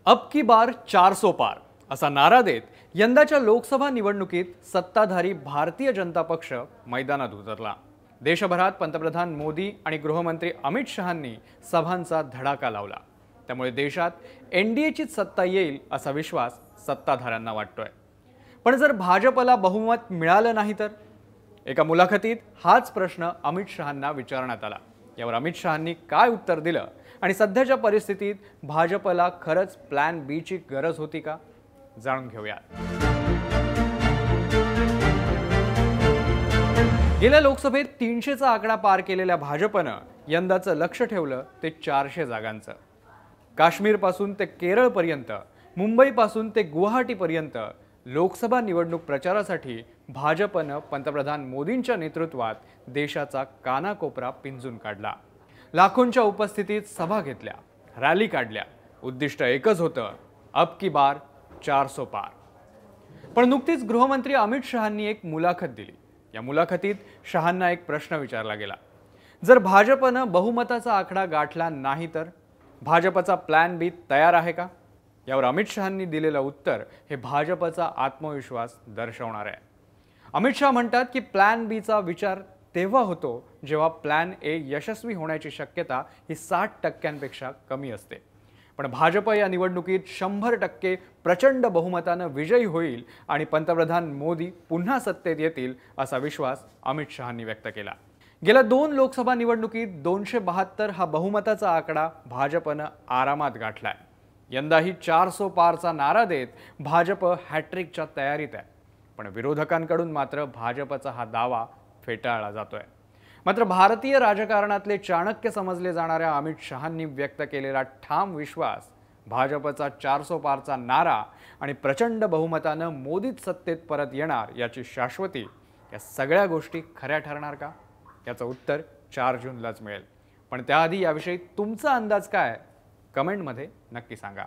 अब की बार 400 पार असा नारा देत यंदाच्या लोकसभा निवडणुकीत सत्ताधारी भारतीय जनता पक्ष मैदानात उतरला। देशभरात पंतप्रधान मोदी आणि गृहमंत्री अमित शहांनी सभांचा धडाका लावला। त्यामुळे देशात एनडीएचीच सत्ता येईल असा विश्वास सत्ताधाऱ्यांना वाटतोय। पण जर भाजपला बहुमत मिळालं नाही तर? एका मुलाखतीत हाच प्रश्न अमित शहांना विचारण्यात आला। यावर अमित शहांनी काय उत्तर दिलं आणि सध्याच्या परिस्थितीत भाजपला खरंच प्लॅन बी ची गरज होती का, जाणून घेऊया। गेल्या लोकसभेत 300चा आकडा पार केलेल्या भाजपनं यंदाचं लक्ष ठेवलं ते 400 जागांचं। काश्मीर पासून ते केरळ पर्यंत, मुंबई पासून ते गुवाहाटी पर्यंत लोकसभा निवडणूक प्रचारासाठी भाजपनं पंतप्रधान मोदींच्या नेतृत्वात देशाचा कानाकोपरा पिंजून काढला। लाखोंच्या उपस्थितीत सभा घेतल्या, रॅली काढल्या। उद्दिष्ट एकच होतं, अब की बार 400 पार। पण नुकतीच गृहमंत्री अमित शहांनी एक मुलाखत दिली। या मुलाखतीत शहांना एक प्रश्न विचारला गेला, जर भाजपनं बहुमताचा आकडा गाठला नाही तर भाजपचा प्लॅन बी तयार आहे का? यावर अमित शहांनी दिलेलं उत्तर हे भाजपचा आत्मविश्वास दर्शवणार आहे। अमित शहा म्हणतात की प्लॅन बी चा विचार तेव्हा होतो जेव्हा प्लॅन ए यशस्वी होण्याची शक्यता ही 60% कमी असते। पण भाजप या निवडणुकीत 100% प्रचंड बहुमतानं विजयी होईल आणि पंतप्रधान मोदी पुन्हा सत्तेत येतील असा विश्वास अमित शहांनी व्यक्त केला। गेल्या 2 लोकसभा निवडणुकीत 272 हा बहुमताचा आकडा भाजपनं आरामात गाठलाय। यंदाही 400 पारचा नारा देत भाजप हॅट्रिकच्या तयारीत आहे। पण विरोधकांकडून मात्र भाजपचा हा दावा फेटाळला जातोय। मात्र भारतीय राजकारणातले चाणक्य समजले जाणाऱ्या अमित शहांनी व्यक्त केलेला ठाम विश्वास, भाजपचा 400 पारचा नारा आणि प्रचंड बहुमतानं मोदीच सत्तेत परत येणार याची शाश्वती, या सगळ्या गोष्टी खऱ्या ठरणार का? याचं उत्तर 4 जूनलाच मिळेल। पण त्याआधी याविषयी तुमचा अंदाज काय? कमेंटमध्ये नक्की सांगा।